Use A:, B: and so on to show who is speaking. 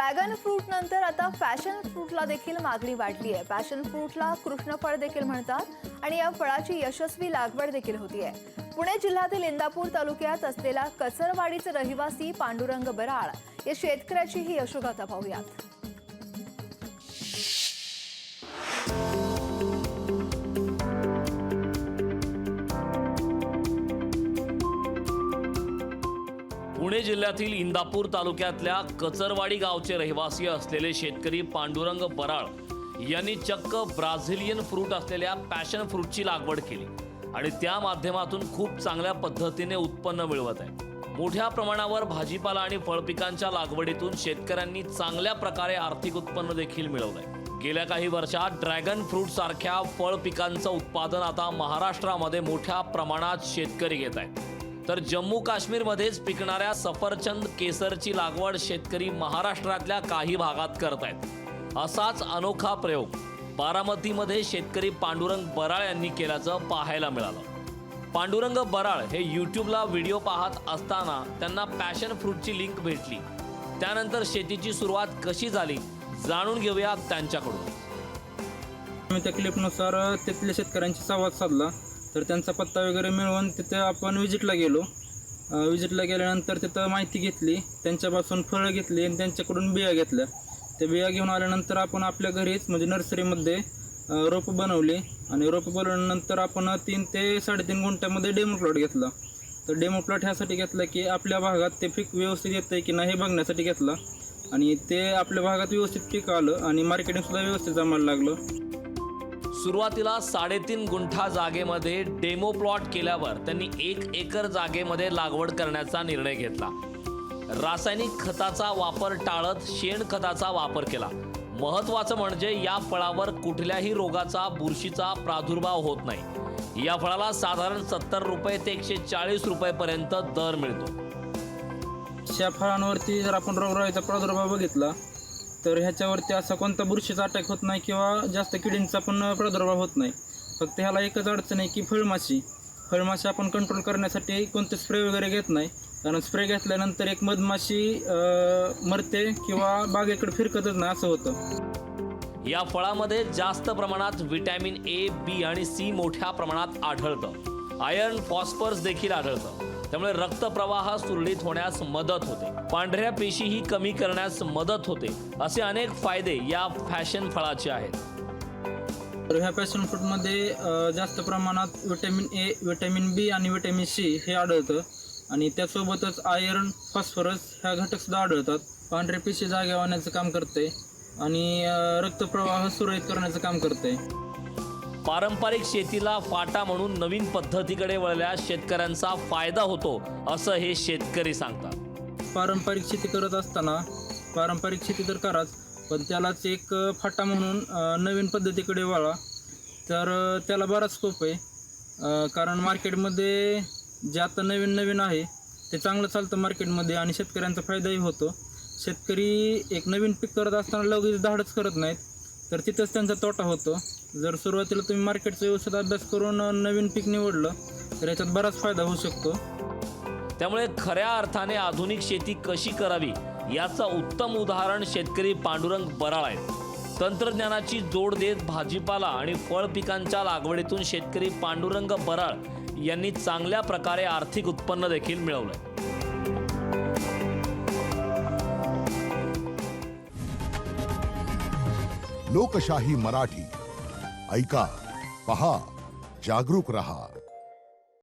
A: Dragon fruit नंतर आता passion फ्रूटला देखील मागणी वाढली आहे। पॅशन फ्रूटला कृष्णफळ देखील म्हणतात आणि या फळाची यशस्वी लागवड देखील होतीये। पुणे जिल्ह्यातील इंदापूर तालुक्यात असलेला कचरवाडीचे रहिवासी पांडुरंग बराळ या शेतकऱ्याची ही यशोगाथा पाहूयात।
B: पुणे जिल्ह्यातील इंदापूर तालुक्यातल्या कचरवाडी गावचे रहिवासी असलेले शेतकरी पांडुरंग बराळ यांनी चक्क ब्राझिलियन फ्रूट असलेल्या पॅशन फ्रूटची लागवड केली आणि त्या माध्यमातून खूप चांगल्या पद्धतीने उत्पन्न मिळवत आहे। मोठ्या प्रमाणावर भाजीपाला आणि फळपिकांच्या लागवडीतून शेतकऱ्यांनी चांगल्या प्रकारे आर्थिक उत्पन्न देखील मिळवलंय। गेल्या काही वर्षात ड्रॅगन फ्रूट सारख्या फळ पिकांचं उत्पादन आता महाराष्ट्रामध्ये मोठ्या प्रमाणात शेतकरी घेत आहेत। तर जम्मू काश्मीरमध्येच पिकणाऱ्या सफरचंद केसरची लागवड शेतकरी महाराष्ट्रातल्या काही भागात करत आहेत। असाच अनोखा प्रयोग बारामतीमध्ये शेतकरी पांडुरंग बराळ यांनी केल्याचं पाहायला मिळालं। पांडुरंग बराळ हे यूट्यूबला व्हिडिओ पाहत असताना त्यांना पॅशन फ्रूटची लिंक भेटली। त्यानंतर शेतीची सुरुवात कशी झाली जाणून घेऊया त्यांच्याकडून।
C: मी त्या क्लिपनुसार तिथल्या शेतकऱ्यांशी संवाद साधला, तर त्यांचा पत्ता वगैरे मिळवून तिथे आपण विजिटला गेलो। विजिटला गेल्यानंतर तिथं माहिती घेतली, त्यांच्यापासून फळं घेतली आणि त्यांच्याकडून बिया घेतल्या। त्या बिया घेऊन आल्यानंतर आपण आपल्या घरीच म्हणजे नर्सरीमध्ये रोपं बनवली आणि रोपं बनवल्यानंतर आपण 3 ते 3.5 गुंठ्यामध्ये डेमो प्लॉट घेतला। तर डेमो प्लॉट ह्यासाठी घेतला की आपल्या भागात ते पीक व्यवस्थित येतं आहे की नाही हे बघण्यासाठी घेतला आणि ते आपल्या भागात व्यवस्थित पीक आलं आणि मार्केटिंगसुद्धा व्यवस्थित जमायला लागलं।
B: सुरुवातीला 3.5 गुंठा जागेमध्ये डेमो प्लॉट केल्यावर त्यांनी 1 एकर जागेमध्ये लागवड करण्याचा निर्णय घेतला। रासायनिक खताचा वापर टाळत शेणखताचा वापर केला। महत्त्वाचं म्हणजे या फळावर कुठल्याही रोगाचा बुरशीचा प्रादुर्भाव होत नाही। या फळाला साधारण 70 रुपये ते 140 रुपयेपर्यंत दर मिळतो।
C: या फळांवरती जर आपण रोगराईचा प्रादुर्भाव बघितला तर ह्याच्यावरती असा कोणता बुरशीचा अटॅक होत नाही किंवा जास्त किडींचा पण प्रादुर्भाव होत नाही। फक्त ह्याला एकच अडचण आहे की फळमाशी आपण कंट्रोल करण्यासाठी कोणते स्प्रे वगैरे घेत नाही, कारण स्प्रे घेतल्यानंतर एक मधमाशी मरते किंवा बागेकडे फिरकतच नाही असं होतं।
B: या फळामध्ये जास्त प्रमाणात व्हिटॅमिन ए, बी आणि सी मोठ्या प्रमाणात आढळतं। आयर्न, फॉस्फरस देखील आढळतं, त्यामुळे रक्तप्रवाह सुरळीत होण्यास मदत होते। पांढऱ्या पेशीही कमी करण्यास मदत होते। असे अनेक फायदे या पॅशन फळाचे आहेत।
C: तर ह्या पॅशन फ्रूटमध्ये जास्त प्रमाणात व्हिटॅमिन ए, व्हिटॅमिन बी आणि व्हिटॅमिन सी हे आढळतं आणि त्यासोबतच आयर्न, फॉस्फरस ह्या घटकसुद्धा आढळतात। पांढऱ्या पेशी जाग्या होण्याचं काम करते आणि रक्तप्रवाह सुरळीत करण्याचं काम करते।
B: पारंपरिक शेतीला फाटा म्हणून नवीन पद्धतीकडे वळल्यास शेतकऱ्यांचा फायदा होतो असं हे शेतकरी सांगतात।
C: पारंपरिक शेती करत असताना पारंपरिक शेती तर कराच, पण त्यालाच एक फाटा म्हणून नवीन पद्धतीकडे वळा तर त्याला बराच स्कोप आहे। कारण मार्केटमध्ये जे आता नवीन आहे ते चांगलं चालतं मार्केटमध्ये आणि शेतकऱ्यांचा फायदाही होतो। शेतकरी एक नवीन पीक करत असताना लगेच धाडच करत नाहीत, तर तिथंच त्यांचा तोटा होतो। जर सुरुवातीला तुम्ही मार्केटचा व्यवस्थित अभ्यास करून नवीन पीक निवडलं तर याच्यात बराच फायदा होऊ शकतो।
B: त्यामुळे खऱ्या अर्थाने आधुनिक शेती कशी करावी याचं उत्तम उदाहरण शेतकरी पांडुरंग बराळ आहेत। तंत्रज्ञानाची जोड देत भाजीपाला आणि फळ पिकांच्या लागवडीतून शेतकरी पांडुरंग बराळ यांनी चांगल्या प्रकारे आर्थिक उत्पन्न देखील मिळवलंय।
D: लोकशाही मराठी ऐका, पहा, जागरूक रहा।